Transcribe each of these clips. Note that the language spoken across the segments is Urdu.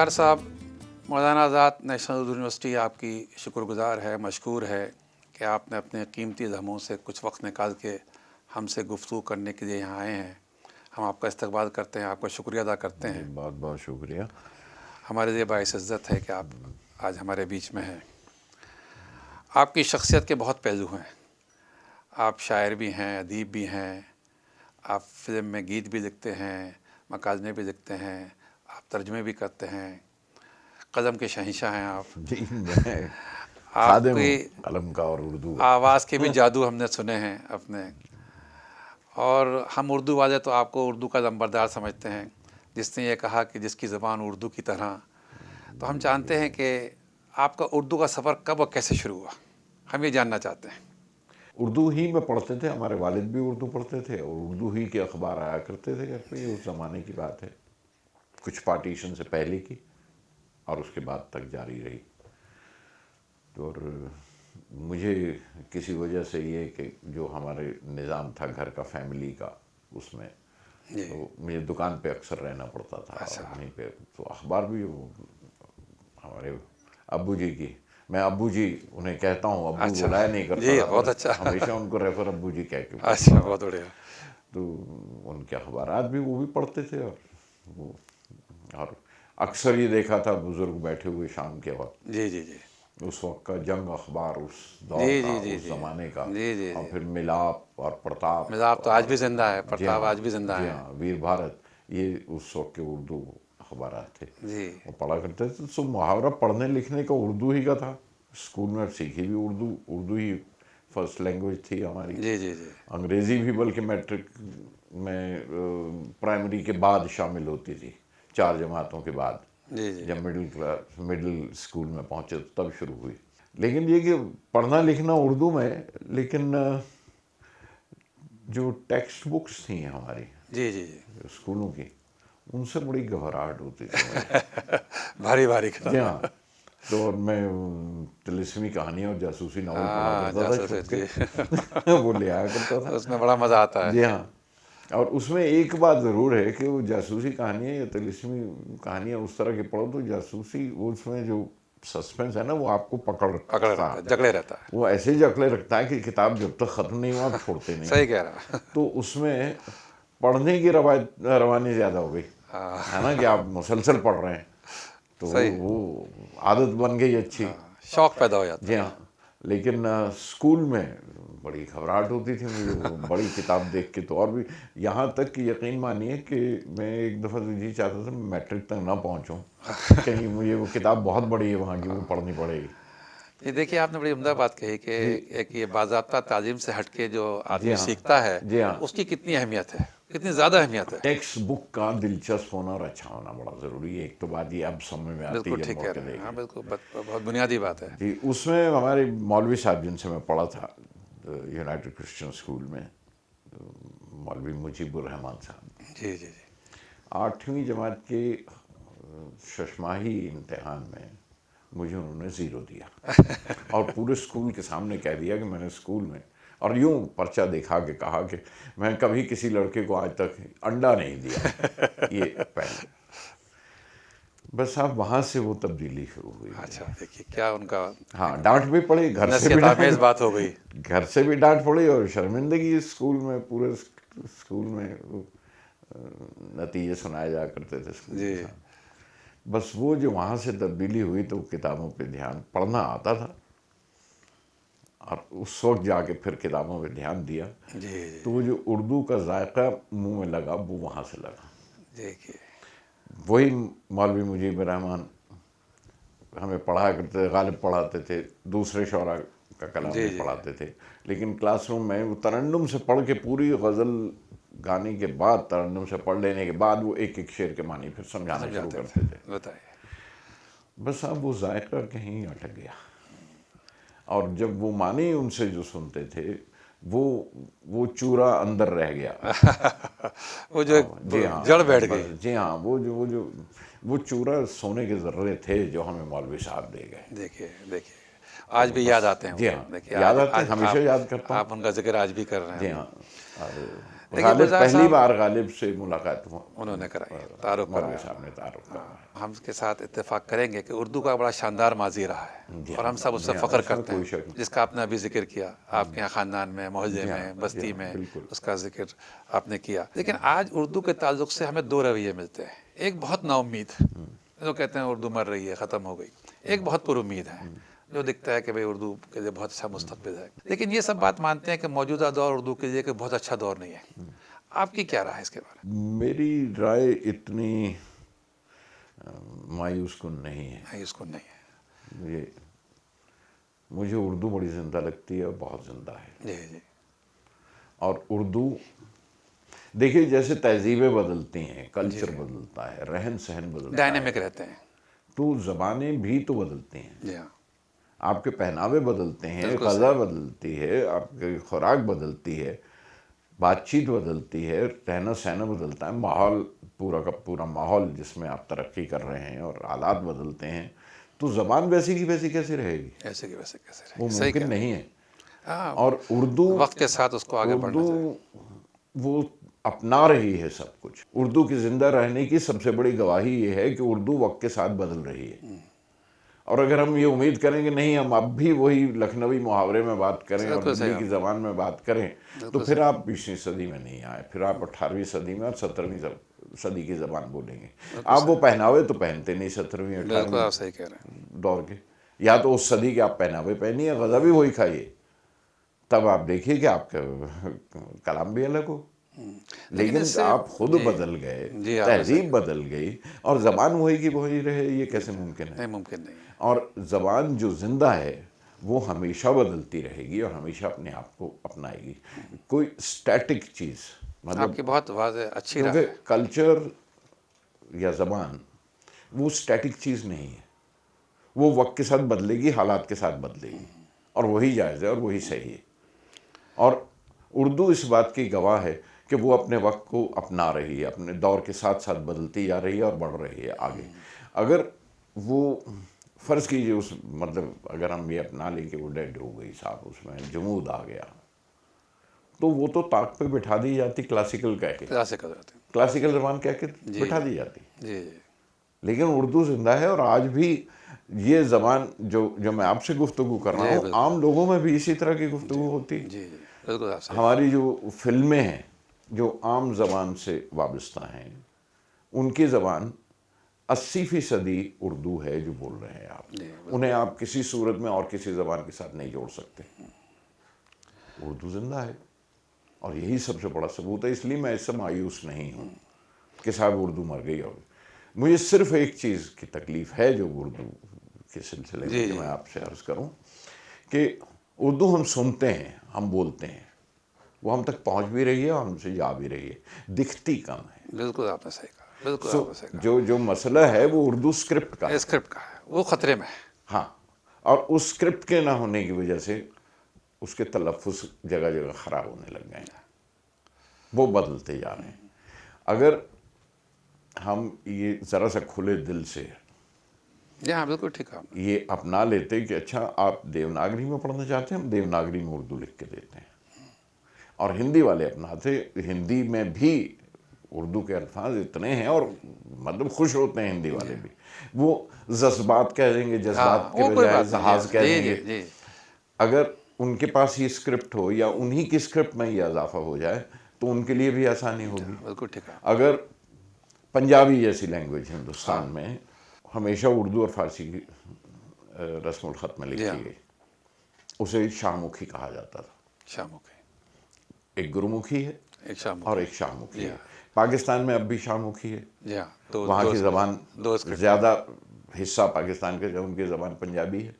نثار صاحب، مولانا آزاد نیشنل اردو یونیورسٹی آپ کی شکر گزار ہے، مشکور ہے کہ آپ نے اپنے قیمتی لمحوں سے کچھ وقت نکال کے ہم سے گفتگو کرنے کے لیے یہاں آئے ہیں۔ ہم آپ کا استقبال کرتے ہیں، آپ کا شکریہ ادا کرتے ہیں۔ بہت بہت شکریہ۔ ہمارے لیے باعث عزت ہے کہ آپ آج ہمارے بیچ میں ہیں۔ آپ کی شخصیت کے بہت پہلو ہیں۔ آپ شاعر بھی ہیں، ادیب بھی ہیں، آپ فلم میں گیت بھی لکھتے ہیں، مکالمے بھی لکھتے ہیں، آپ ترجمے بھی کرتے ہیں، قلم کے شہنشاہ ہیں آپ۔ جی، میں آپ خادم کی ہوں قلم کا اور اردو آواز کے بھی جادو ہم نے سنے ہیں اپنے، اور ہم اردو والے تو آپ کو اردو کا لمبردار سمجھتے ہیں، جس نے یہ کہا کہ جس کی زبان اردو کی طرح۔ تو ہم جانتے ہیں کہ آپ کا اردو کا سفر کب اور کیسے شروع ہوا، ہم یہ جاننا چاہتے ہیں۔ اردو ہی میں پڑھتے تھے، ہمارے والد بھی اردو پڑھتے تھے اور اردو ہی کے اخبار آیا کرتے تھے گھر پہ۔ یہ اس زمانے کی بات ہے، کچھ پارٹیشن سے پہلے کی اور اس کے بعد تک جاری رہی۔ اور مجھے کسی وجہ سے یہ کہ جو ہمارے نظام تھا گھر کا، فیملی کا، اس میں تو مجھے دکان پہ اکثر رہنا پڑتا تھا، اور وہیں پہ تو اخبار بھی وہ ہمارے ابو جی کی، میں ابو جی انہیں کہتا ہوں، ابو بلایا نہیں کرتا جی، تھا، بہت اچھا۔ ہمیشہ ان کو ریفر ابو جی کہہ کے اچھا، بہت بڑھیا۔ تو ان کے اخبارات بھی وہ بھی پڑھتے تھے، اور اکثر یہ دیکھا تھا بزرگ بیٹھے ہوئے شام کے وقت، جی جی جی اس وقت کا جنگ اخبار، اس دور جی کا، جی جی اس جی زمانے کا، جی جی اور جی پھر ملاپ اور پرتاپ، مزاح تو آج بھی زندہ ہے، جی پرتاپ ہاں، آج بھی زندہ جی ہے۔ ہاں، ویر بھارت، یہ اس وقت کے اردو اخبارات تھے، جی وہ پڑھا کرتے تھے۔ تو محاورہ پڑھنے لکھنے کا اردو ہی کا تھا، اسکول میں سیکھی بھی اردو ہی فرسٹ لینگویج تھی ہماری۔ جی جی جی انگریزی بھی بلکہ میٹرک میں پرائمری کے بعد شامل ہوتی تھی، 4 جماعتوں کے بعد، جی جی جب مڈل اسکول میں پہنچے تو تب شروع ہوئی۔ لیکن یہ کہ پڑھنا لکھنا اردو میں، لیکن جو ٹیکسٹ بکس تھیں ہماری جی جی جی اسکولوں کی، ان سے بڑی گھبراہٹ ہوتی تھی مجھے۔ بھاری بھاری جی کتاب۔ ہاں، تو اور میں طلسمی کہانیاں اور جاسوسی ناول پڑھا ہاں، کرتا تھا جاسوس چھپ جی کے، وہ لے آیا کرتا تھا۔ اس میں بڑا مزہ آتا ہے۔ جی ہاں، اور اس میں ایک بات ضرور ہے کہ وہ جاسوسی کہانیاں یا طلسمی کہانیاں اس طرح کی پڑھو تو جاسوسی، اس میں جو سسپینس ہے نا، وہ آپ کو پکڑ رہتا ہے، جکڑے رہتا ہے۔ وہ ایسے جکڑے رکھتا ہے کہ کتاب جب تک ختم نہیں ہوا آپ چھوڑتے نہیں۔ صحیح کہہ رہا۔ تو اس میں پڑھنے کی روانی زیادہ ہو گئی ہے نا، کہ آپ مسلسل پڑھ رہے ہیں، تو صحیح، وہ عادت بن گئی اچھی۔ شوق پیدا ہو جاتا جی ہے۔ ہاں، لیکن اسکول میں بڑی گھبراہٹ ہوتی تھی مجھے، وہ بڑی کتاب دیکھ کے تو، اور بھی یہاں تک کہ یقین مانیے کہ میں ایک دفعہ تو جی چاہتا تھا میٹرک تک نہ پہنچوں، کہیں مجھے وہ کتاب بہت بڑی ہے وہاں کی، وہ پڑھنی پڑے گی۔ یہ دیکھیے، آپ نے بڑی عمدہ بات کہی کہ ایک یہ باضابطہ تعلیم سے ہٹ کے جو جی آدمی ہاں، سیکھتا ہے، جی ہاں، اس کی کتنی اہمیت ہے، کتنی زیادہ اہمیت ہے۔ ٹیکسٹ بک کا دلچسپ ہونا اور اچھا ہونا بڑا ضروری ہے۔ ایک تو بات یہ اب سمجھ میں آتی بالکل ہے جب ٹھیک کہہ موقع رہے ہیں، ہاں دیکھیں۔ بالکل، بہت بنیادی بات ہے۔ جی، اس میں ہمارے مولوی صاحب جن سے میں پڑھا تھا یونائٹڈ کرسچن اسکول میں، مولوی مجیب الرحمان صاحب، جی جی جی 8ویں جماعت کے ششماہی امتحان میں مجھے انہوں نے 0 دیا، اور پورے اسکول کے سامنے کہہ دیا کہ میں نے اسکول میں، اور یوں پرچہ دکھا کے کہا کہ میں کبھی کسی لڑکے کو آج تک انڈا نہیں دیا، یہ پہلے۔ بس اب وہاں سے وہ تبدیلی شروع ہوئی۔ اچھا، دیکھیے کیا ان کا ہاں، ڈانٹ بھی پڑی، گھر سے بھی نصیحت آمیز بات ہو گئی۔ گھر سے بھی ڈانٹ پڑی، اور شرمندگی اسکول میں، پورے اسکول میں نتیجے سنائے جا کرتے تھے اسکول کے جی سامنے۔ بس وہ جو وہاں سے تبدیلی ہوئی تو کتابوں پہ دھیان، پڑھنا آتا تھا، اور اس وقت جا کے پھر کتابوں پہ دھیان دیا، جی جی تو وہ جو اردو کا ذائقہ منہ میں لگا وہ وہاں سے لگا۔ دیکھیے، وہی مولوی مجیب الرحمان ہمیں پڑھا کرتے تھے، غالب پڑھاتے تھے، دوسرے شعراء کا کلام جی بھی جی پڑھاتے تھے، لیکن کلاس روم میں وہ ترنم سے پڑھ کے، پوری غزل گانے کے بعد، ترنم سے پڑھ لینے کے بعد وہ ایک ایک شعر کے معنی پھر سمجھانا شروع سمجھاتے کرتے تھے۔ بتائیے۔ بس اب وہ ذائقہ کہیں اٹک گیا، اور جب وہ معنی ان سے جو سنتے تھے، وہ چورا اندر رہ گیا۔ وہ جو جی ہاں، جڑ بیٹھ گئی۔ جی ہاں، وہ چورا سونے کے ذرے تھے جو ہمیں مولوی صاحب دے گئے۔ دیکھیے آج بھی یاد آتے ہیں جی وہ۔ ہاں، دیکھیے یاد آج آتے ہیں، ہمیشہ یاد کرتا ہوں۔ آپ ان کا ذکر آج بھی کر رہے ہیں۔ جی ہاں، اور غالب پہلی بار غالب سے ملاقات انہوں نے کرائی، تعارف مولوی کرایا۔ صاحب نے تعارف کروایا۔ ہم اس کے ساتھ اتفاق کریں گے کہ اردو کا بڑا شاندار ماضی رہا ہے اور ہم سب اس سے فخر کرتے ہیں، جس کا آپ نے ابھی ذکر کیا، آپ کے یہاں خاندان میں، محلے میں، بستی میں اس کا ذکر آپ نے کیا۔ لیکن آج اردو کے تعلق سے ہمیں دو رویے ملتے ہیں، ایک بہت نا امید، جو کہتے ہیں اردو مر رہی ہے، ختم ہو گئی، ایک بہت پر امید ہے جو دکھتا ہے کہ بھئی اردو کے لیے بہت اچھا مستقبل ہے۔ لیکن یہ سب بات مانتے ہیں کہ موجودہ دور اردو کے لیے کہ بہت اچھا دور نہیں ہے۔ آپ کی کیا رائے ہے اس کے بارے میں؟ میری رائے اتنی مایوس کن نہیں ہے۔ نہیں، اس کو نہیں ہے۔ مجھے اردو بڑی زندہ لگتی ہے اور بہت زندہ ہے۔ جی جی۔ اور اردو دیکھیے جیسے تہذیبیں بدلتی ہیں، کلچر بدلتا ہے، رہن سہن بدلتا ہے، ڈائنامک رہتے ہیں۔ تو زبانیں بھی تو بدلتی ہیں، جی ہاں، آپ کے پہناوے بدلتے ہیں، بالکل غذا بدلتی ہے، آپ کی خوراک بدلتی ہے، بات چیت بدلتی ہے، رہنا سہنا بدلتا ہے، ماحول پورا کا پورا ماحول جس میں آپ ترقی کر رہے ہیں اور حالات بدلتے ہیں، تو زبان ویسی کی ویسی کیسے رہے گی؟ ایسے کی ویسے کیسے رہے وہ گی، صحیح کہہ ممکن رہے ہیں۔ نہیں ہے۔ ہاں، اور اردو وقت کے ساتھ اس کو آگے بڑھنا چاہیے۔ وہ اپنا رہی ہے سب کچھ۔ اردو کی زندہ رہنے کی سب سے بڑی گواہی یہ ہے کہ اردو وقت کے ساتھ بدل رہی ہے، اور اگر ہم یہ امید کریں کہ نہیں ہم اب بھی وہی لکھنوی محاورے میں بات کریں اور بالکل صحیح دلی کی زبان میں بات کریں تو بالکل پھر آپ 20ویں صدی میں نہیں آئے، پھر آپ 18ویں صدی میں اور 17ویں صدی کی زبان بولیں گے۔ آپ وہ پہناوے تو پہنتے نہیں 17ویں بالکل 18ویں آپ صحیح کہہ رہے ہیں۔ دور کے، یا تو اس صدی کے آپ پہناوے پہنیے، غذا بھی وہی کھائیے، تب آپ دیکھیے کہ آپ کا کلام بھی الگ ہو۔ لیکن اس سے آپ خود جی بدل گئے، جی، آپ نے صحیح تہذیب بدل گئی اور زبان وہی کی وہی رہے، یہ کیسے ممکن ہے؟ نہیں، ممکن نہیں ہے۔ اور زبان جو زندہ ہے وہ ہمیشہ بدلتی رہے گی اور ہمیشہ اپنے آپ کو اپنائے گی، کوئی اسٹیٹک چیز آپ کی بہت واضح اچھی رائے کیونکہ ہے۔ کلچر یا زبان وہ اسٹیٹک چیز نہیں ہے، وہ وقت کے ساتھ بدلے گی، حالات کے ساتھ بدلے گی، اور وہی جائز ہے اور وہی صحیح ہے۔ اور اردو اس بات کی گواہ ہے کہ وہ اپنے وقت کو اپنا رہی ہے، اپنے دور کے ساتھ ساتھ بدلتی جا رہی ہے اور بڑھ رہی ہے آگے۔ اگر وہ فرض کیجئے اس مطلب اگر ہم یہ اپنا لیں کہ وہ ڈیڈ ہو گئی صاحب، اس میں جمود آ گیا، تو وہ تو طاق پہ بٹھا دی جاتی کلاسیکل کہہ کے، کلاسیکل ہوتے ہیں۔ کلاسیکل زبان کہہ کے بٹھا دی جاتی، جی جی لیکن اردو زندہ ہے اور آج بھی یہ زبان جو میں آپ سے گفتگو کر رہا جی، ہوں، بالکل۔ عام لوگوں میں بھی اسی طرح کی گفتگو ہوتی ہے۔ جی جی، بالکل آپ صحیح۔ ہماری جو فلمیں ہیں جو عام زبان سے وابستہ ہیں، ان کی زبان 80% اردو ہے جو بول رہے ہیں آپ، جی، انہیں آپ کسی صورت میں اور کسی زبان کے ساتھ نہیں جوڑ سکتے۔ اردو زندہ ہے اور یہی سب سے بڑا ثبوت ہے، اس لیے میں اس سے مایوس نہیں ہوں کہ صاحب اردو مر گئی۔ اور مجھے صرف ایک چیز کی تکلیف ہے جو اردو کے سلسلے میں کہ میں آپ سے عرض کروں کہ اردو ہم سنتے ہیں، ہم بولتے ہیں، وہ ہم تک پہنچ بھی رہی ہے اور ہم سے جا بھی رہی ہے، دکھتی کم ہے۔ بالکل آپ نے صحیح کہا، بالکل آپ نے صحیح کہا۔ جو مسئلہ ہے وہ اردو اسکرپٹ کا ہے، اسکرپٹ کا ہے، وہ خطرے میں ہے۔ ہاں، اور اس اسکرپٹ کے نہ ہونے کی وجہ سے اس کے تلفظ جگہ جگہ خراب ہونے لگ گئے ہیں، وہ بدلتے جا رہے ہیں۔ اگر ہم یہ ذرا سا کھلے دل سے جی ہاں، بالکل ٹھیک ہے۔ یہ اپنا لیتے کہ اچھا آپ دیوناگری میں پڑھنا چاہتے ہیں، ہم دیوناگری میں اردو لکھ کے دیتے ہیں، اور ہندی والے اپناتے، ہندی میں بھی اردو کے الفاظ اتنے ہیں اور مطلب خوش ہوتے ہیں ہندی والے بھی، وہ جذبات کہہ دیں گے، جذبات کے وہ کوئی بجائے بات نہیں، جہاز کہہ جی دیں جی گے۔ جی۔ اگر ان کے پاس یہ اسکرپٹ ہو یا انہی کی اسکرپٹ میں یہ اضافہ ہو جائے تو ان کے لیے بھی آسانی ہوگی۔ بالکل ٹھیک ہے۔ اگر پنجابی جیسی لینگویج ہندوستان میں ہمیشہ اردو اور فارسی کی رسم الخط میں لکھی گئی، اسے شاہ مکھی کہا جاتا تھا۔ شاہ مکھی، ایک گرو مکھی ہے ایک شاہ اور مکھی، ایک شاہ مکھی جی ہے۔ ہاں پاکستان میں اب بھی شاہ مکھی ہے، جی ہاں، وہاں کی زبان دو اسکرپٹ، زیادہ حصہ پاکستان کے ان کی زبان پنجابی ہے،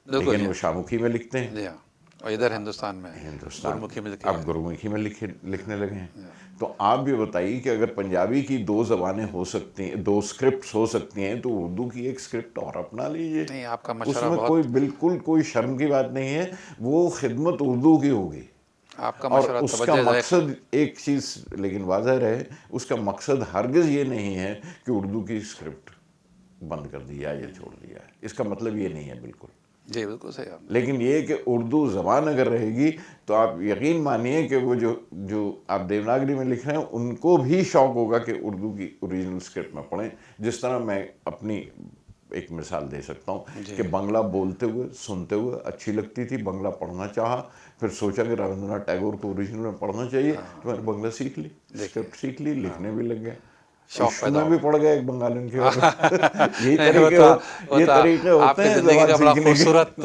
بالکل لیکن جی وہ شاہ مکھی میں لکھتے ہیں۔ جی ہاں، اور ادھر ہندوستان میں ہندوستان گرمکھی میں لکھی اب گرمکھی میں لکھنے لگے ہیں۔ تو آپ بھی بتائیے کہ اگر پنجابی کی 2 زبانیں ہو سکتی ہیں، 2 اسکرپٹس ہو سکتی ہیں، تو اردو کی ایک اسکرپٹ اور اپنا لیجئے، نہیں، آپ کا اس مشورہ میں بہت، بالکل کوئی شرم کی بات نہیں ہے، وہ خدمت اردو کی ہوگی۔ آپ کا اور مشورہ اس کا توجہ ذائقہ۔ مقصد ایک چیز لیکن واضح رہے، اس کا مقصد ہرگز یہ نہیں ہے کہ اردو کی اسکرپٹ بند کر دی جائے یا چھوڑ دی جائے، اس کا مطلب یہ نہیں ہے بالکل۔ جی بالکل صحیح آپ لیکن یہ کہ اردو زبان اگر رہے گی تو آپ یقین مانیے کہ وہ جو آپ دیوناگری میں لکھ رہے ہیں ان کو بھی شوق ہوگا کہ اردو کی اوریجنل اسکرپٹ میں پڑھیں. جس طرح میں اپنی ایک مثال دے سکتا ہوں کہ بنگلہ بولتے ہوئے سنتے ہوئے اچھی لگتی تھی, بنگلہ پڑھنا چاہا, پھر سوچا کہ رابندر ناتھ ٹیگور کو اوریجنل میں پڑھنا چاہیے, تو میں نے بنگلہ سیکھ لی, اسکرپٹ سیکھ لی, لکھنے بھی لگ گیا, عشق میں بھی پڑ گیا ایک بنگالین کے اوپر. یہی طریقے آپ ہوتے کی ہیں زندگی کا زبان بڑا سیکھنے کے. خوبصورت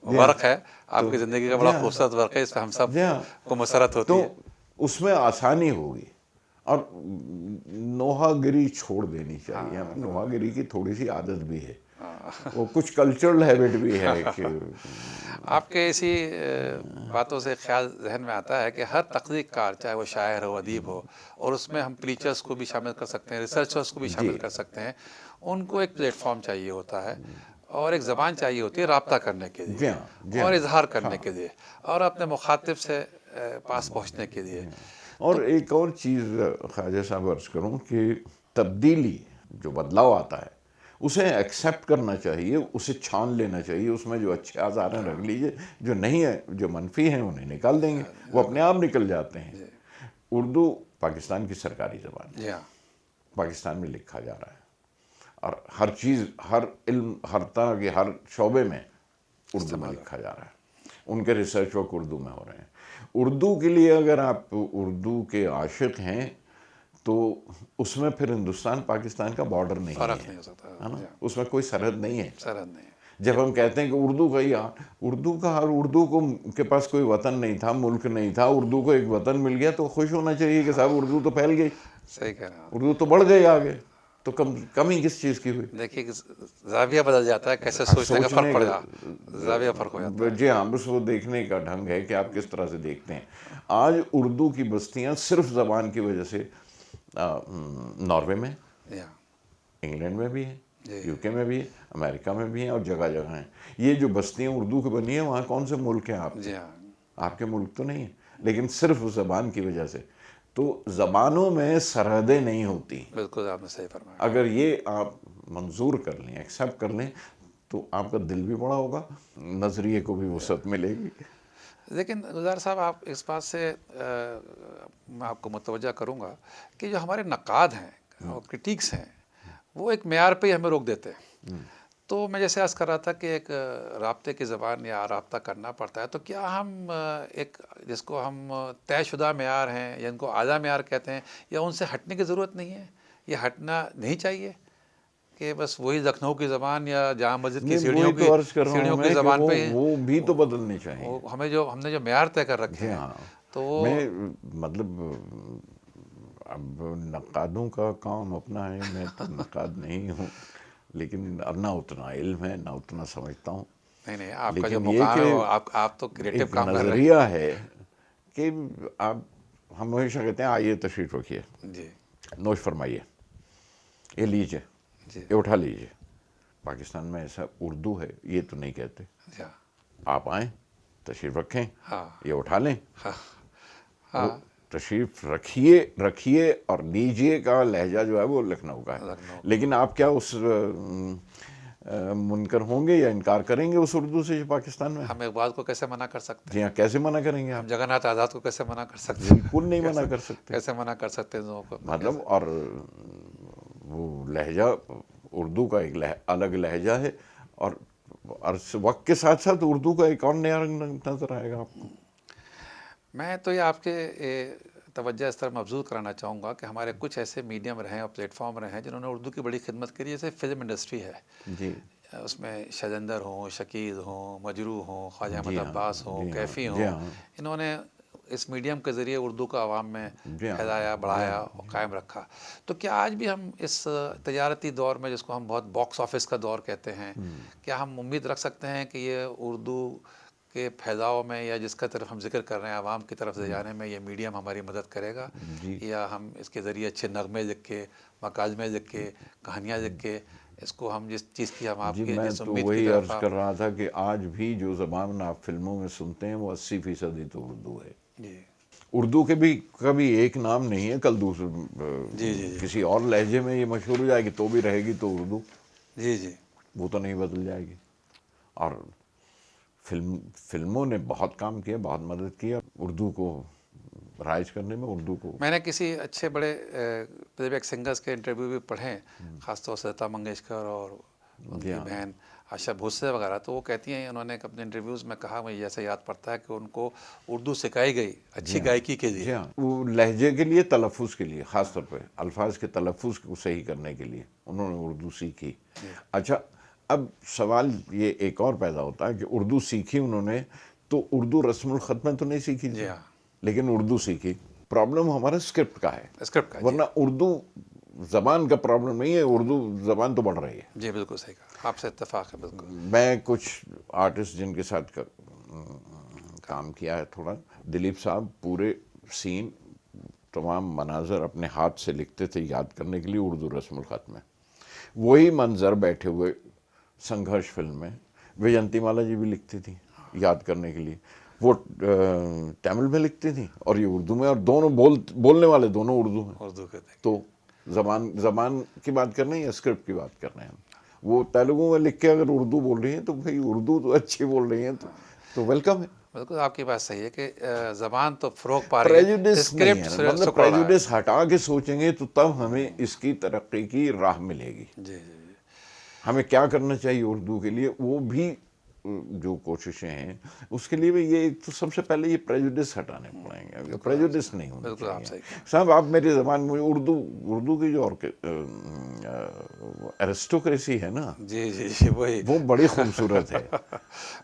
ورق ہے, آپ کی زندگی کا بڑا جی ہاں, خوبصورت ورق ہے, اس پہ ہم سب جی ہاں, کو مسرت ہوتی تو ہے. اس میں آسانی ہوگی اور نوحہ گری چھوڑ دینی چاہیے. ہمیں نوحہ گری کی تھوڑی سی عادت بھی ہے, وہ کچھ کلچرل ہیبٹ بھی ہے کہ آپ کے اسی باتوں سے خیال ذہن میں آتا ہے کہ ہر تخلیق کار, چاہے وہ شاعر ہو, ادیب ہو, اور اس میں ہم پریچرز کو بھی شامل کر سکتے ہیں, ریسرچرز کو بھی شامل کر سکتے ہیں, ان کو ایک پلیٹ فارم چاہیے ہوتا ہے اور ایک زبان چاہیے ہوتی ہے رابطہ کرنے کے لیے اور اظہار کرنے کے لیے اور اپنے مخاطب سے پاس پہنچنے کے لیے. اور ایک اور چیز خواجہ صاحب عرض کروں کہ تبدیلی جو بدلاؤ آتا ہے اسے ایکسیپٹ کرنا چاہیے, اسے چھان لینا چاہیے, اس میں جو اچھے آثار ہیں رکھ لیجئے, جو نہیں ہے, جو منفی ہیں انہیں نکال دیں گے, وہ اپنے آپ نکل جاتے ہیں. اردو پاکستان کی سرکاری زبان ہے, پاکستان میں لکھا جا رہا ہے, اور ہر چیز, ہر علم, ہر طرح کے ہر شعبے میں اردو میں لکھا جا رہا ہے. ان کے ریسرچ ورک اردو میں ہو رہے ہیں. اردو کے لیے اگر آپ اردو کے عاشق ہیں تو اس میں پھر ہندوستان پاکستان کا بارڈر نہیں فرق ہے, نہیں ہو سکتا ہے نا, اس میں کوئی سرحد نہیں ہے. سرحد نہیں. جب ہم کہتے ہیں کہ اردو کا ہی اردو کا, ہر اردو کو کے پاس کوئی وطن نہیں تھا, ملک نہیں تھا, اردو کو ایک وطن مل گیا تو خوش ہونا چاہیے کہ صاحب اردو تو پھیل گئی, صحیح کہہ رہے ہیں آپ. اردو تو بڑھ گئی آگے, تو کمی کس چیز کی ہوئی؟ دیکھیے کہ زاویہ بدل جاتا ہے, کیسے سوچنے کا فرق پڑ جا, زاویہ فرق ہو جاتا ہے. جی ہاں, بس وہ دیکھنے کا ڈھنگ ہے کہ آپ کس طرح سے دیکھتے ہیں. آج اردو کی بستیاں صرف زبان کی وجہ سے ناروے میں, انگلینڈ میں بھی ہیں, یو کے میں بھی ہیں, امریکہ میں بھی ہیں, اور جگہ جگہ ہیں. یہ جو بستیاں اردو کی بنی ہیں وہاں کون سے ملک ہیں آپ کے؟ آپ کے ملک تو نہیں ہیں, لیکن صرف زبان کی وجہ سے. تو زبانوں میں سرحدیں نہیں ہوتی. بالکل آپ نے صحیح فرمایا. اگر یہ آپ منظور کر لیں, ایکسیپٹ کر لیں, تو آپ کا دل بھی بڑا ہوگا, نظریے کو بھی وسعت ملے گی. لیکن گلزار صاحب, آپ اس بات سے میں آپ کو متوجہ کروں گا کہ جو ہمارے نقاد ہیں اور کرٹیکس ہیں وہ ایک معیار پہ ہی ہمیں روک دیتے ہیں. تو میں جیسے عرض کر رہا تھا کہ ایک رابطے کی زبان یا رابطہ کرنا پڑتا ہے, تو کیا ہم ایک جس کو ہم طے شدہ معیار ہیں یا ان کو اعلیٰ معیار کہتے ہیں, یا ان سے ہٹنے کی ضرورت نہیں ہے, یہ ہٹنا نہیں چاہیے کہ بس وہی لکھنؤ کی زبان یا جامع مسجد کی سیڑھیوں کی زبان پہ وہ بھی تو بدلنے چاہیے. ہم نے جو معیار طے کر رکھے ہیں, تو وہ میں مطلب اب نقادوں کا کام اپنا ہے, میں تو نقاد نہیں ہوں, لیکن نہ اتنا علم ہے نہ اتنا سمجھتا ہوں. نہیں, آپ کا جو لیکن یہ مقام کہ ہے آپ تو کریٹو ایک کام کر رہے ہیں. نظریہ ہے کہ آپ, ہم ہمیشہ کہتے ہیں آئیے تشریف رکھیے, نوش فرمائیے, یہ لیجیے, یہ اٹھا لیجیے. پاکستان میں ایسا اردو ہے یہ تو نہیں کہتے, آپ آئیں, تشریف رکھیں, یہ اٹھا لیں, تشریف رکھیے اور لیجیے کا لہجہ جو ہے وہ لکھنؤ کا ہے. لیکن آپ کیا اس منکر ہوں گے یا انکار کریں گے اس اردو سے جو پاکستان میں؟ ہم اقبال کو کیسے منع کر سکتے ہیں؟ جی ہاں, کیسے منع کریں گے آپ؟ ہم جگن ناتھ آزاد کو کیسے منع کر سکتے ہیں؟ بالکل نہیں منع کر سکتے. کیسے منع کر سکتے ہیں لوگوں کو؟ مطلب, اور وہ لہجہ اردو کا ایک الگ لہجہ ہے, اور وقت کے ساتھ ساتھ اردو کا ایک اور نیا رنگ نظر آئے گا آپ کو. میں تو یہ آپ کے توجہ اس طرح مبذول کرانا چاہوں گا کہ ہمارے کچھ ایسے میڈیم رہے ہیں اور پلیٹ فارم رہے ہیں جنہوں نے اردو کی بڑی خدمت کری. جیسے فلم انڈسٹری ہے, جی, اس میں شجندر ہوں, شکیل ہوں, مجروح ہوں, خواجہ احمد عباس ہوں, کیفی ہوں, انہوں نے اس میڈیم کے ذریعے اردو کا عوام میں پھیلایا, بڑھایا اور قائم رکھا. تو کیا آج بھی ہم اس تجارتی دور میں, جس کو ہم بہت باکس آفس کا دور کہتے ہیں, کیا ہم امید رکھ سکتے ہیں کہ یہ اردو کے پھیلاؤ میں, یا جس کا طرف ہم ذکر کر رہے ہیں عوام کی طرف سے جانے میں, یہ میڈیم ہماری مدد کرے گا, یا ہم اس کے ذریعے اچھے نغمے لکھ کے, مکالمے لکھ کے, کہانیاں لکھ کے, اس کو ہم جس چیز کی ہم آپ جی, کے میں جس تو امید کی وہی طرف عرض کر رہا تھا کہ آج بھی جو زبان آپ فلموں میں سنتے ہیں وہ 80% ہی تو اردو ہے. اردو کے بھی کبھی ایک نام نہیں ہے, کل دوسرے کسی اور لہجے میں یہ مشہور ہو جائے گی تو بھی رہے گی تو اردو, وہ تو نہیں بدل جائے گی. اور فلموں نے بہت کام کیا، بہت مدد کیا اردو کو رائج کرنے میں، اردو کو. میں نے کسی اچھے بڑے پلے بیک سنگرز کے انٹرویو بھی پڑھے، خاص طور سے لتا منگیشکر اور ان کی بہن آشا بھوسلے وغیرہ، تو وہ کہتی ہیں، انہوں نے اپنے انٹرویوز میں کہا، مجھے ایسا یاد پڑتا ہے کہ ان کو اردو سکھائی گئی اچھی گائکی کے لیے. جی ہاں، وہ لہجے کے لیے، تلفظ کے لیے، خاص طور پہ الفاظ کے تلفظ کو صحیح کرنے کے لیے انہوں نے اردو سیکھی. اچھا، اب سوال یہ ایک اور پیدا ہوتا ہے کہ اردو سیکھی انہوں نے تو اردو رسم الخط میں تو نہیں سیکھی تھی، لیکن اردو سیکھی. پرابلم ہمارا اسکرپٹ کا ہے، اسکرپٹ کا. ورنہ اردو زبان کا پرابلم نہیں ہے، اردو زبان تو بڑھ رہی ہے. جی بالکل صحیح کہا، آپ سے اتفاق ہے بالکل. میں کچھ آرٹسٹ جن کے ساتھ کام کیا ہے تھوڑا، دلیپ صاحب پورے سین، تمام مناظر اپنے ہاتھ سے لکھتے تھے یاد کرنے کے لیے اردو رسم الخط میں. وہی منظر بیٹھے ہوئے سنگھرش فلم میں وجنتی مالا جی بھی لکھتی تھی یاد کرنے کے لیے، وہ تامل میں لکھتی تھی اور یہ اردو میں، اور دونوں بولنے والے دونوں اردو ہیں. اردو کے تو زبان کی بات کر رہے ہیں یا اسکرپٹ کی بات کر رہے ہیں؟ وہ تیلگو میں لکھ کے اگر اردو بول رہی ہیں تو بھائی اردو تو اچھی بول رہی ہیں تو ویلکم ہے. بالکل آپ کی بات صحیح ہے کہ زبان تو فروغ پا رہی ہے، پریجوڈس نہیں ہے، مطلب سکڑ رہا ہے. پریجوڈس ہٹا کے سوچیں گے تو تب ہمیں اس کی ترقی کی راہ ملے گی. جی جی جی. ہمیں کیا کرنا چاہیے اردو کے لیے، وہ بھی جو کوششیں ہیں اس کے لیے بھی یہ تو سب سے پہلے یہ پریجوڈس ہٹانے پڑیں گے. پریجوڈس نہیں ہونا بالکل آپ چاہیے. صحیح. صاحب آپ میری زبان میں اردو کی جو ایرسٹوکریسی ہے نا، جی جی جی وہی وہ بڑی خوبصورت ہے.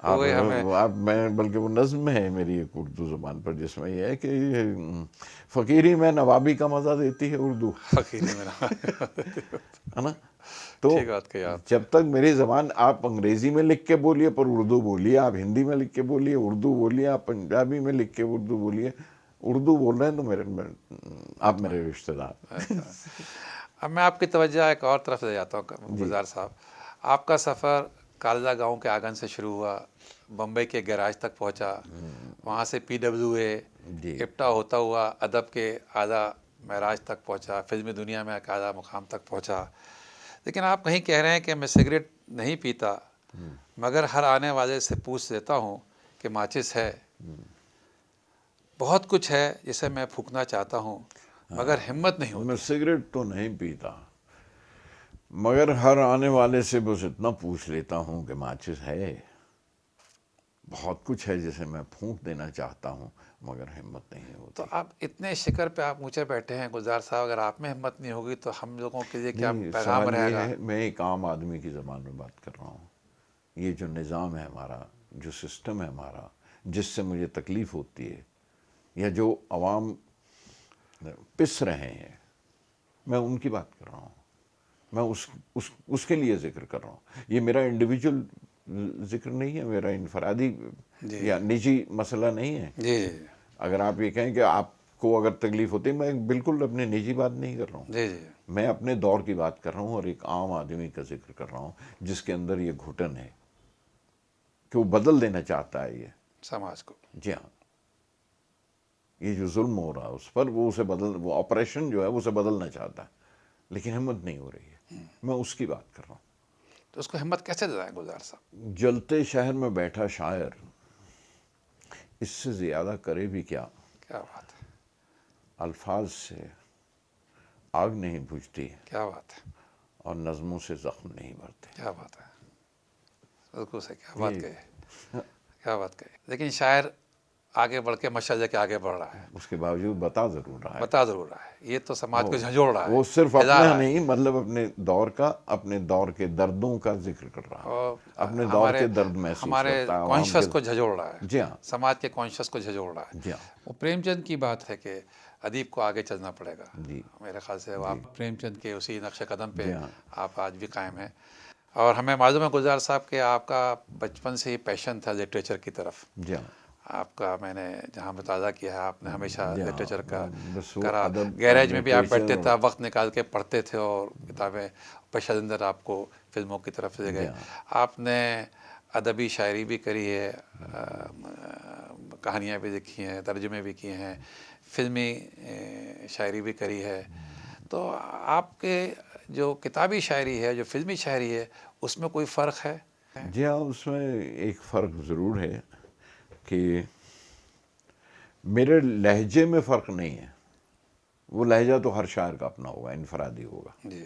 وہی ہمیں میں بلکہ وہ نظم ہے میری ایک اردو زبان پر جس میں یہ ہے کہ فقیری میں نوابی کا مزہ دیتی ہے اردو، فقیری میں ہے نا. تو ٹھیک بات کہی آپ. جب تک میری زبان، آپ انگریزی میں لکھ کے بولیے پر اردو بولیے، آپ ہندی میں لکھ کے بولیے اردو بولیے، آپ پنجابی میں لکھ کے اردو بولیے، اردو بول رہے ہیں تو آپ میرے رشتہ دار. اب میں آپ کی توجہ ایک اور طرف لے جاتا ہوں گلزار صاحب. آپ کا سفر کالجہ گاؤں کے آنگن سے شروع ہوا، بمبئی کے گیراج تک پہنچا، وہاں سے PWA اپٹا ہوتا ہوا ادب کے اعلیٰ معراج تک پہنچا، فلمی دنیا میں ایک اعلیٰ مقام تک پہنچا. لیکن آپ کہیں کہہ رہے ہیں کہ میں سگریٹ نہیں پیتا، مگر ہر آنے والے سے پوچھ لیتا ہوں کہ ماچس ہے. بہت کچھ ہے جسے میں پھونکنا چاہتا ہوں مگر ہمت نہیں ہوتی. میں سگریٹ تو نہیں پیتا، مگر ہر آنے والے سے بس اتنا پوچھ لیتا ہوں کہ ماچس ہے. بہت کچھ ہے جسے میں پھونک دینا چاہتا ہوں مگر ہمت نہیں ہوتی. تو آپ اتنے شکر پہ آپ اونچے بیٹھے ہیں گلزار صاحب، اگر آپ میں ہمت نہیں ہوگی تو ہم لوگوں کے لیے کیا نہیں، پیغام سوال رہے یہ گا؟ ہے، میں ایک عام آدمی کی زبان میں بات کر رہا ہوں. یہ جو نظام ہے ہمارا، جو سسٹم ہے ہمارا، جس سے مجھے تکلیف ہوتی ہے، یا جو عوام پس رہے ہیں، میں ان کی بات کر رہا ہوں. میں اس کے لیے ذکر کر رہا ہوں. یہ میرا انڈیویجول ذکر نہیں ہے، میرا انفرادی یا نجی مسئلہ نہیں ہے. جی جی اگر آپ یہ کہیں کہ آپ کو اگر تکلیف ہوتی ہے، میں بالکل اپنے نجی بات نہیں کر رہا ہوں. جی جی. میں اپنے دور کی بات کر رہا ہوں اور ایک عام آدمی کا ذکر کر رہا ہوں جس کے اندر یہ گھٹن ہے کہ وہ بدل دینا چاہتا ہے یہ سماج کو. جی ہاں، یہ جو ظلم ہو رہا ہے اس پر، وہ آپریشن جو ہے وہ اسے بدلنا چاہتا ہے، لیکن ہمت نہیں ہو رہی ہے. میں اس کی بات کر رہا ہوں. تو اس کو ہمت کیسے دلائیں گلزار صاحب؟ جلتے شہر میں بیٹھا شاعر اس سے زیادہ کرے بھی کیا. کیا بات ہے. الفاظ سے آگ نہیں بجھتی، کیا بات ہے. اور نظموں سے زخم نہیں بھرتے. کیا بات ہے. بالکل صحیح. کیا بات کہی، کیا بات کہی. لیکن شاعر آگے بڑھ کے مشعل کے آگے بڑھ رہا ہے، اس کے باوجود بتا ضرور رہا ہے. بتا ضرور رہا ہے. یہ تو سماج کو جھنجھوڑ رہا ہے، وہ صرف ہلا اپنا رہا ہے. نہیں، مطلب اپنے دور کا، اپنے دور کے دردوں کا ذکر کر رہا ہے، اور اپنے دور کے درد محسوس ہمارے کرتا ہے، عوام کانشس کے. کو جھنجھوڑ رہا ہے. جی ہاں، سماج کے کانشس کو جھنجھوڑ رہا ہے. جی ہاں. وہ پریم چند کی بات ہے کہ ادیب کو آگے چلنا پڑے گا. جی میرے خیال سے آپ پریم چند کے اسی نقش قدم پہ جی ہاں. آپ آج بھی قائم ہیں. اور ہمیں معلوم ہے گلزار صاحب کہ آپ کا بچپن سے ہی پیشن تھا لٹریچر کی طرف. جی ہاں. آپ کا، میں نے جہاں مطالعہ کیا ہے، آپ نے ہمیشہ جی ہاں. لٹریچر کا بس وہ کرا. ادب اور گیراج میں بھی آپ بیٹھتے لٹریچر تھے، وقت نکال کے پڑھتے تھے اور کتابیں پیش نظر آپ کو فلموں کی طرف لے گئے. آپ نے ادبی شاعری بھی کری ہے، کہانیاں بھی لکھی ہیں، ترجمے بھی کیے ہیں، فلمی شاعری بھی کری ہے. تو آپ کے جو کتابی شاعری ہے، جو فلمی شاعری ہے، اس میں کوئی فرق ہے؟ جی ہاں، اس میں ایک فرق ضرور ہے کہ میرے لہجے میں فرق نہیں ہے. وہ لہجہ تو ہر شاعر کا اپنا ہوگا، انفرادی ہوگا. جی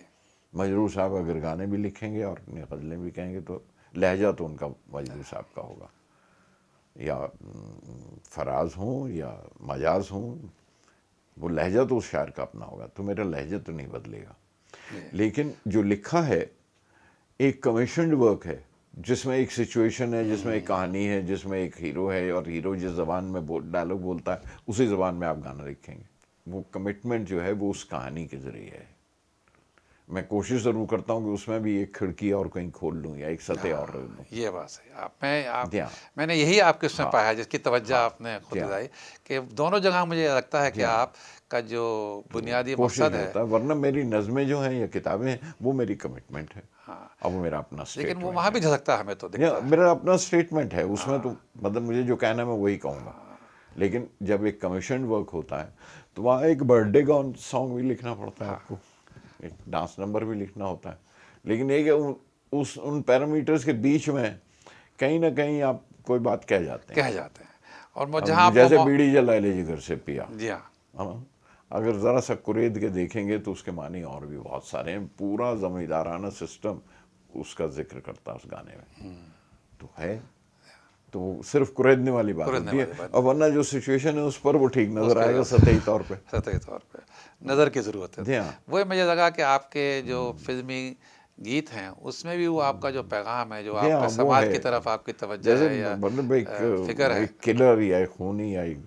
مجروح صاحب اگر گانے بھی لکھیں گے اور اپنی غزلیں بھی کہیں گے تو لہجہ تو ان کا مجروح صاحب کا ہوگا، یا فراز ہوں یا مجاز ہوں، وہ لہجہ تو اس شاعر کا اپنا ہوگا. تو میرا لہجہ تو نہیں بدلے گا. جی لیکن جو لکھا ہے ایک کمیشنڈ ورک ہے، جس میں ایک سچویشن ہے، جس میں ایک کہانی ہے، جس میں ایک ہیرو ہے، اور ہیرو جس زبان میں ڈائلاگ بولتا ہے اسی زبان میں آپ گانا لکھیں گے. وہ کمٹمنٹ جو ہے وہ اس کہانی کے ذریعے ہے. میں کوشش ضرور کرتا ہوں کہ اس میں بھی ایک کھڑکی اور کہیں کھول لوں یا ایک سطح اور رکھ دوں. یہ بات صحیح. جی ہاں. میں نے یہی آپ کے اس میں ہاں. پایا ہے جس کی توجہ ہاں. آپ نے جی خود ہاں. دلائی کہ دونوں جگہ مجھے لگتا ہے جی کہ ہاں. آپ کا جو بنیادی کوشش مقصد ہے. ہوتا ہے، ورنہ میری نظمیں جو ہیں یا کتابیں ہیں وہ میری کمٹمنٹ ہے، ہاں اب وہ میرا اپنا لیکن وہ اسٹیٹمنٹ وہاں ہے. بھی جھلکتا ہے، ہمیں تو یا دکھتا ہے. میرا اپنا اسٹیٹمنٹ ہے، اس میں تو مطلب مجھے جو کہنا ہے میں وہی کہوں گا. لیکن جب ایک کمیشن ورک ہوتا ہے تو وہاں ایک برتھ ڈے کا سانگ بھی لکھنا پڑتا ہے آپ کو، ایک ڈانس نمبر بھی لکھنا ہوتا ہے. لیکن ایک ان پیرامیٹرز کے بیچ میں کہیں نہ کہیں آپ کوئی بات کہہ جاتے ہیں. کہہ جاتے ہیں اور جہاں اب آپ جیسے کو بیڑی جلائے لے جگر سے پیا، جی ہاں ہاں، اگر ذرا سا قرید کے دیکھیں گے تو اس کے معنی اور بھی بہت سارے ہیں. پورا زمیندارانہ سسٹم اس کا ذکر کرتا ہے اس گانے میں، تو ہے تو صرف قریدنے والی بات کھرنے ہوتی ہے. والی بات اور ورنہ جو سچویشن ہے اس پر وہ ٹھیک اس نظر کے آئے گا سطحی طور پہ. سطحی طور پہ نظر کی ضرورت ہے. جی ہاں. وہی مجھے لگا کہ آپ کے جو فلمی گیت ہیں اس میں بھی وہ آپ کا جو پیغام ہے، جو جی آپ کا ہاں وہ سماج ہے. کی طرف آپ کی توجہ جیسے ہے یا مطلب فکر ہے. ایک کلر یا ایک خونی یا ایک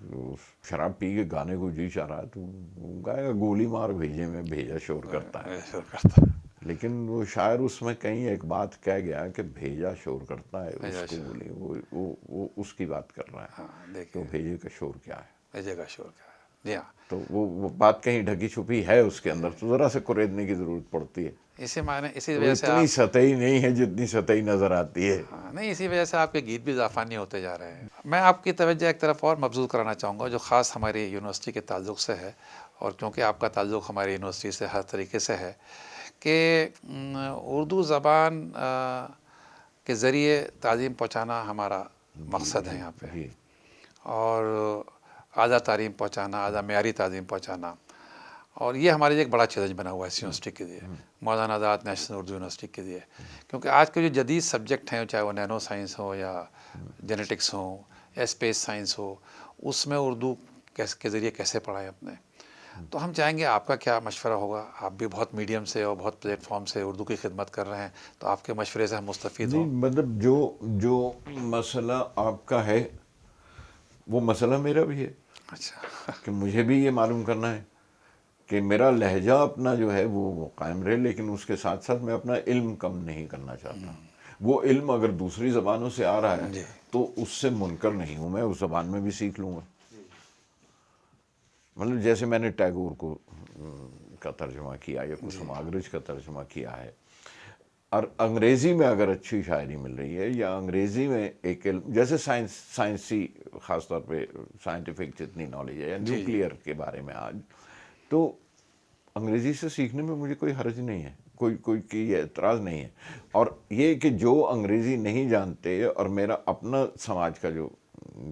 شراب پی کے گانے کو جی چاہ رہا ہے تو گائے گا گولی مار بھیجے میں بھیجا شور کرتا ہے. شروع کرتا لیکن وہ شاعر اس میں کہیں ایک بات کہہ گیا کہ بھیجا شور کرتا ہے، اس بھیجا کو شور. بولی وہ اس کی بات کر رہا ہے ہاں کہ دیکھیے وہ بھیجے کا شور کیا ہے. بھیجے کا شور کیا ہے. جی ہاں تو وہ بات کہیں ڈھکی چھپی ہے اس کے اندر، تو ذرا سے قریدنے کی ضرورت پڑتی ہے. اسی وہ وجہ سے اتنی سطحی نہیں ہے جتنی سطحی نظر آتی ہے. نہیں اسی وجہ سے آپ کے گیت بھی زعفرانی ہوتے جا رہے ہیں. میں آپ کی توجہ ایک طرف اور مبذول کرانا چاہوں گا جو خاص ہماری یونیورسٹی کے تعلق سے ہے، اور کیونکہ آپ کا تعلق ہماری یونیورسٹی سے ہر طریقے سے ہے، کہ اردو زبان کے ذریعے تعلیم پہنچانا ہمارا مقصد ہے یہاں پہ، جی اور اعلیٰ تعلیم پہنچانا، اعلیٰ معیاری تعلیم پہنچانا. اور یہ ہمارے لیے ایک بڑا چیلنج بنا ہوا ہے اس یونیورسٹی کے لیے، مولانا آزاد نیشنل اردو یونیورسٹی کے لیے. کیونکہ آج کے جو جدید سبجیکٹ ہیں، چاہے وہ نینو سائنس ہو یا جینیٹکس ہو یا اسپیس سائنس ہو، اس میں اردو کے ذریعے کیسے پڑھائیں اپنے. تو ہم چاہیں گے آپ کا کیا مشورہ ہوگا. آپ بھی بہت میڈیم سے اور بہت پلیٹ فارم سے اردو کی خدمت کر رہے ہیں، تو آپ کے مشورے سے ہم مستفید نہیں، ہوں. مطلب جو مسئلہ آپ کا ہے وہ مسئلہ میرا بھی ہے، اچھا کہ مجھے بھی یہ معلوم کرنا ہے کہ میرا لہجہ اپنا جو ہے وہ قائم رہے، لیکن اس کے ساتھ ساتھ میں اپنا علم کم نہیں کرنا چاہتا. وہ علم اگر دوسری زبانوں سے آ رہا ہے جی تو اس سے منکر نہیں ہوں، میں اس زبان میں بھی سیکھ لوں گا. مطلب جیسے میں نے ٹیگور کو کا ترجمہ کیا یا کسماگرج کا ترجمہ کیا ہے، اور انگریزی میں اگر اچھی شاعری مل رہی ہے یا انگریزی میں ایک علم، جیسے سائنسی خاص طور پہ سائنٹیفک جتنی نالج ہے یا جی نیوکلیئر کے بارے میں آج، تو انگریزی سے سیکھنے میں مجھے کوئی حرج نہیں ہے، کوئی اعتراض نہیں ہے. اور یہ کہ جو انگریزی نہیں جانتے اور میرا اپنا سماج کا جو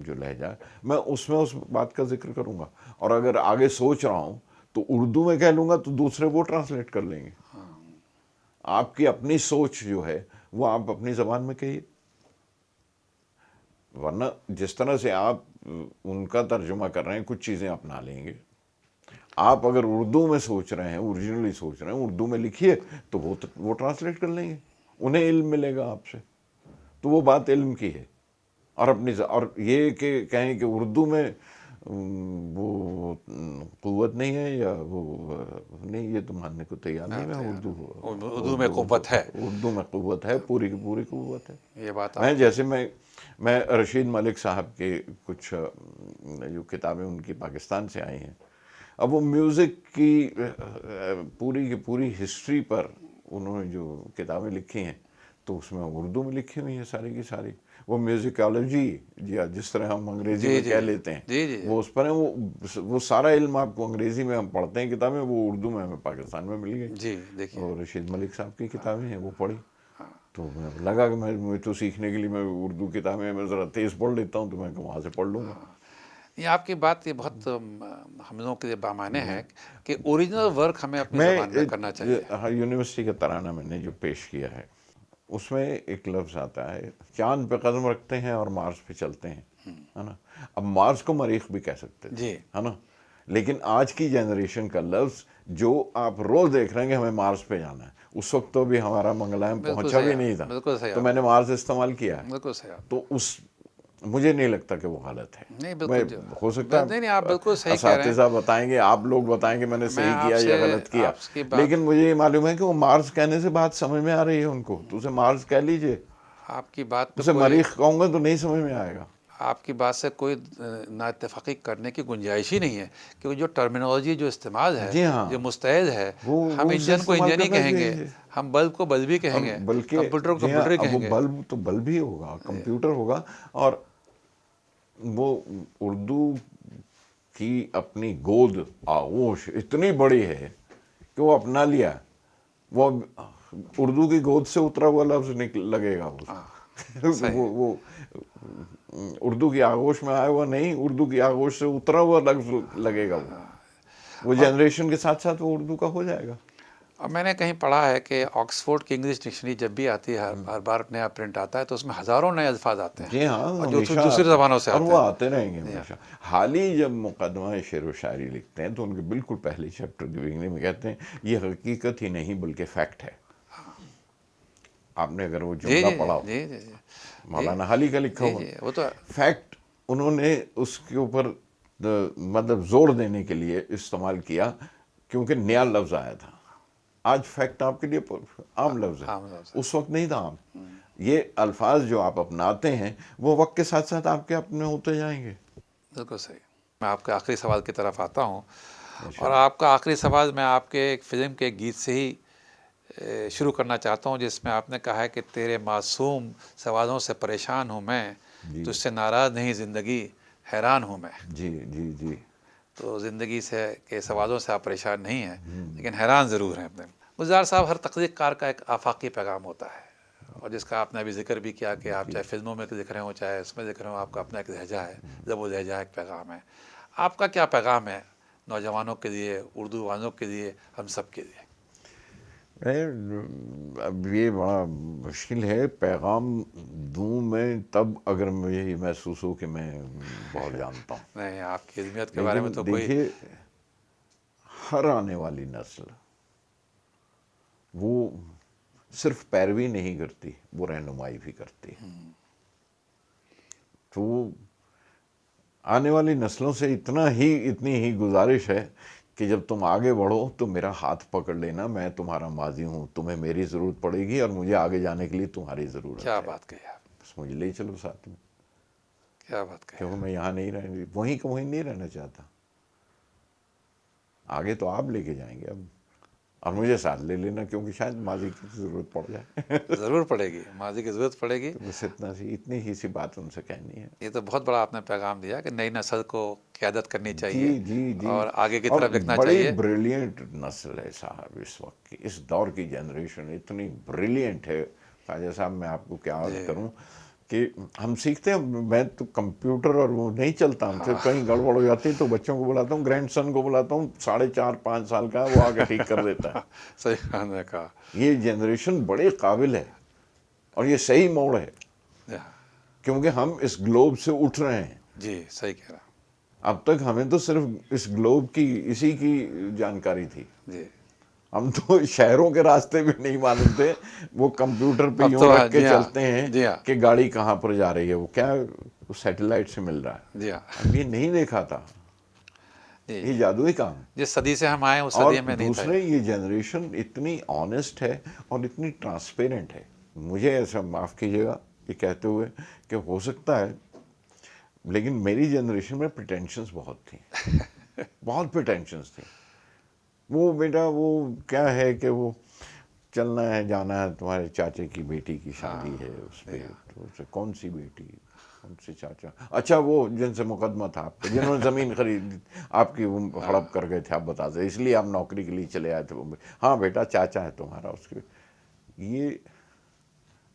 لہجہ ہے، میں اس بات کا ذکر کروں گا. اور اگر آگے سوچ رہا ہوں تو اردو میں کہہ لوں گا تو دوسرے وہ ٹرانسلیٹ کر لیں گے. آپ کی اپنی سوچ جو ہے وہ آپ اپنی زبان میں کہیے، ورنہ جس طرح سے آپ ان کا ترجمہ کر رہے ہیں کچھ چیزیں اپنا لیں گے. آپ اگر اردو میں سوچ رہے ہیں، اوریجنلی سوچ رہے ہیں، اردو میں لکھیے تو وہ ٹرانسلیٹ کر لیں گے، انہیں علم ملے گا آپ سے. تو وہ بات علم کی ہے. اور اور یہ کہ کہیں کہ اردو میں وہ قوت نہیں ہے یا وہ نہیں، یہ تو ماننے کو تیار نہیں. میں اردو میں قوت ہے، اردو میں قوت ہے، پوری کی پوری قوت ہے. یہ بات میں آپ کی. جیسے میں رشید ملک صاحب کے کچھ جو کتابیں ان کی پاکستان سے آئی ہیں، اب وہ میوزک کی پوری کی پوری ہسٹری پر انہوں نے جو کتابیں لکھی ہیں تو اس میں اردو میں لکھی ہوئی ہیں ساری کی ساری. وہ میوزیکالوجی جس طرح ہم انگریزی جی میں جی کہہ لیتے ہیں، جی جی وہ اس پر ہیں. وہ سارا علم آپ کو انگریزی میں ہم پڑھتے ہیں کتابیں، وہ اردو میں ہمیں پاکستان میں مل گئی. جی دیکھیے اور رشید ملک صاحب کی کتابیں ہیں وہ پڑھی. تو میں لگا کہ میں تو سیکھنے کے لیے میں اردو کتابیں میں ذرا تیز پڑھ لیتا ہوں، تو میں وہاں سے پڑھ لوں گا۔ یہ آپ کی بات یہ بہت ہم لوگوں کے لیے بامعنی ہے کہ اوریجنل ورک ہمیں اپنی میں زبان میں کرنا چاہیے۔ یونیورسٹی کا ترانہ میں نے جو پیش کیا ہے اس میں ایک لفظ آتا ہے، چاند پہ قدم رکھتے ہیں اور مارس پہ چلتے ہیں، ہے نا۔ اب مارس کو مریخ بھی کہہ سکتے تھے، جی ہے نا، لیکن آج کی جنریشن کا لفظ جو آپ روز دیکھ رہے ہیں کہ ہمیں مارس پہ جانا ہے، اس وقت تو بھی ہمارا منگلائم بالکل پہنچا بھی صحیح، نہیں تھا، بالکل صحیح تو آپ میں نے مارس استعمال کیا ہے۔ بالکل صحیح آپ تو مجھے نہیں لگتا کہ وہ غلط ہے۔ نہیں میں بالکل جو ہو سکتا نہیں آپ ہے بالکل صحیح کہہ رہے اساتذہ ہیں۔ بتائیں گے، آپ لوگ بتائیں گے میں نے صحیح آپ کیا سے یا غلط کیا، آپ کی بات لیکن مجھے یہ معلوم ہے کہ وہ مارس کہنے سے بات سمجھ میں آ رہی ہے ان کو، تو اسے مارس کہہ لیجئے، آپ کی بات پہ اسے کوئی مریخ کہوں گا تو نہیں سمجھ میں آئے گا۔ آپ کی بات سے کوئی نا اتفاقی کرنے کی گنجائش ہی نہیں ہے، کیونکہ جو ٹرمینالوجی جو استعمال ہے، جی ہاں، جو مستعد ہے، وہ ہم اسے انجن کو استعمال انجن ہی کرنا کہیں گے، چاہیے، ہم بلب کو بلب ہی اور کہیں گے، بلکہ کمپیوٹر کو جی ہاں، کمپیوٹر ہی اب وہ کہیں گے۔ بلب تو بلب ہی ہوگا، کمپیوٹر ہوگا۔ اور وہ اردو کی اپنی گود آغوش اتنی بڑی ہے کہ وہ اپنا لیا، وہ اردو کی گود سے اترا ہوا لفظ لگے گا اس کو۔ صحیح ہے۔ وہ اردو کی آغوش میں آیا ہوا نہیں، اردو کی آغوش سے اترا ہوا لفظ لگے گا، وہ جنریشن کے ساتھ ساتھ وہ اردو کا ہو جائے گا۔ اور میں نے کہیں پڑھا ہے کہ آکسفورڈ کی انگلش ڈکشنری جب بھی آتی ہے، ہر بار نیا پرنٹ آتا ہے تو اس میں ہزاروں نئے الفاظ آتے ہیں، جی ہاں، اور جو ہمیشہ دوسری آتے ہیں، زبانوں سے اور آتے وہ ہیں۔ آتے رہیں گے ہمیشہ۔ حال ہی جب مقدمہ شعر و شاعری لکھتے ہیں تو ان کے بالکل پہلے چیپٹر کی بگننگ میں کہتے ہیں یہ حقیقت ہی نہیں بلکہ فیکٹ ہے۔ آپ نے اگر وہ جی جملہ جی پڑھا ہو، جی جی جی مولانا حالی کا لکھا جی ہوا، جی وہ تو فیکٹ انہوں نے اس کے اوپر مطلب زور دینے کے لیے استعمال کیا کیونکہ نیا لفظ آیا تھا۔ آج فیکٹ آپ کے لیے عام لفظ ہے، عام لفظ ہے۔ اس وقت نہیں تھا عام۔ یہ الفاظ جو آپ اپناتے ہیں وہ وقت کے ساتھ ساتھ آپ کے اپنے ہوتے جائیں گے۔ بالکل صحیح۔ میں آپ کے آخری سوال کی طرف آتا ہوں، اچھا، اور آپ کا آخری سوال میں آپ کے ایک فلم کے گیت سے ہی شروع کرنا چاہتا ہوں، جس میں آپ نے کہا ہے کہ تیرے معصوم سوالوں سے پریشان ہوں میں، جی تجھ سے ناراض نہیں زندگی حیران ہوں میں۔ جی جی جی تو زندگی سے کے سوالوں سے آپ پریشان نہیں ہیں، لیکن حیران ضرور ہیں اپنے۔ گلزار صاحب، ہر تخلیق کار کا ایک آفاقی پیغام ہوتا ہے، اور جس کا آپ نے ابھی ذکر بھی کیا کہ آپ چاہے فلموں میں ذکر ہوں چاہے اس میں ذکر ہوں، آپ کا اپنا ایک لہجہ ہے، زب و لہجہ ایک پیغام ہے۔ آپ کا کیا پیغام ہے نوجوانوں کے لیے، اردو والوں کے لیے، ہم سب کے لیے؟ اب یہ بڑا مشکل ہے پیغام دوں میں، تب اگر مجھے یہ محسوس ہو کہ میں بہت جانتا ہوں۔ نہیں، آپ کی علمیت کے بارے میں لیکن تو کوئی دیکھیے، ہر آنے والی نسل وہ صرف پیروی نہیں کرتی، وہ رہنمائی بھی کرتی ہے۔ تو آنے والی نسلوں سے اتنی ہی گزارش ہے کہ جب تم آگے بڑھو تو میرا ہاتھ پکڑ لینا، میں تمہارا ماضی ہوں، تمہیں میری ضرورت پڑے گی اور مجھے آگے جانے کے لیے تمہاری ضرورت کیا ہے، بات کہی آپ، بس مجھے لے چلو ساتھ میں، کیا بات کہی کیونکہ میں یہاں نہیں وہیں کا وہیں نہیں رہنا چاہتا، آگے تو آپ لے کے جائیں گے اب، اور مجھے ساتھ لے لینا کیونکہ شاید ماضی کی ضرورت پڑ جائے۔ ضرور پڑے گی، ماضی کی ضرورت پڑے گی۔ تو بس اتنی سی بات ان سے کہنی ہے۔ یہ تو بہت بڑا آپ نے پیغام دیا کہ نئی نسل کو قیادت کرنی جی چاہیے جی جی، اور آگے کی اور طرف لکھنا بڑی چاہیے۔ بریلینٹ نسل ہے صاحب اس وقت کی، اس دور کی جنریشن اتنی بریلینٹ ہے خواجہ صاحب، میں آپ کو کیا عرض کروں کہ ہم سیکھتے ہیں، میں تو کمپیوٹر اور وہ نہیں چلتا، ہم سے کہیں گڑبڑ ہو جاتی ہے تو بچوں کو بلاتا ہوں، گرینڈ سن کو بلاتا ہوں، 4.5-5 سال کا ہے، وہ آ کے ٹھیک کر دیتا ہے۔ صحیح کہا نے کہا۔ یہ جنریشن بڑے قابل ہے، اور یہ صحیح موڑ ہے، کیونکہ ہم اس گلوب سے اٹھ رہے ہیں۔ جی صحیح کہہ رہا اب تک ہمیں تو صرف اس گلوب کی اسی کی جانکاری تھی، جی۔ ہم تو شہروں کے راستے بھی نہیں معلوم تھے، وہ کمپیوٹر پہ اب یوں تو رکھ کے جی ہاں، چلتے ہیں جی ہاں، کہ گاڑی کہاں پر جا رہی ہے، وہ کیا سیٹلائٹ سے مل رہا ہے، جی ہاں، اب یہ نہیں دیکھا تھا، جی یہ جادوئی کام ہے۔ جس صدی سے ہم آئے اس اور صدی میں نہیں تھا۔ دوسرے، یہ جنریشن اتنی آنیسٹ ہے اور اتنی ٹرانسپیرنٹ ہے، مجھے ایسا معاف کیجیے گا یہ کہتے ہوئے کہ ہو سکتا ہے، لیکن میری جنریشن میں پریٹینشنز بہت تھیں، بہت پریٹینشنز تھیں۔ وہ بیٹا وہ کیا ہے کہ وہ چلنا ہے جانا ہے، تمہارے چاچے کی بیٹی کی شادی ہے، اس پہ تو اسے کون سی بیٹی، کون سے چاچا، اچھا وہ جن سے مقدمہ تھا آپ کا، جنہوں نے زمین خرید آپ کی، وہ ہڑپ کر گئے تھے، آپ بتا دیں، اس لیے آپ نوکری کے لیے چلے آئے تھے، ہاں بیٹا چاچا ہے تمہارا، اس کے یہ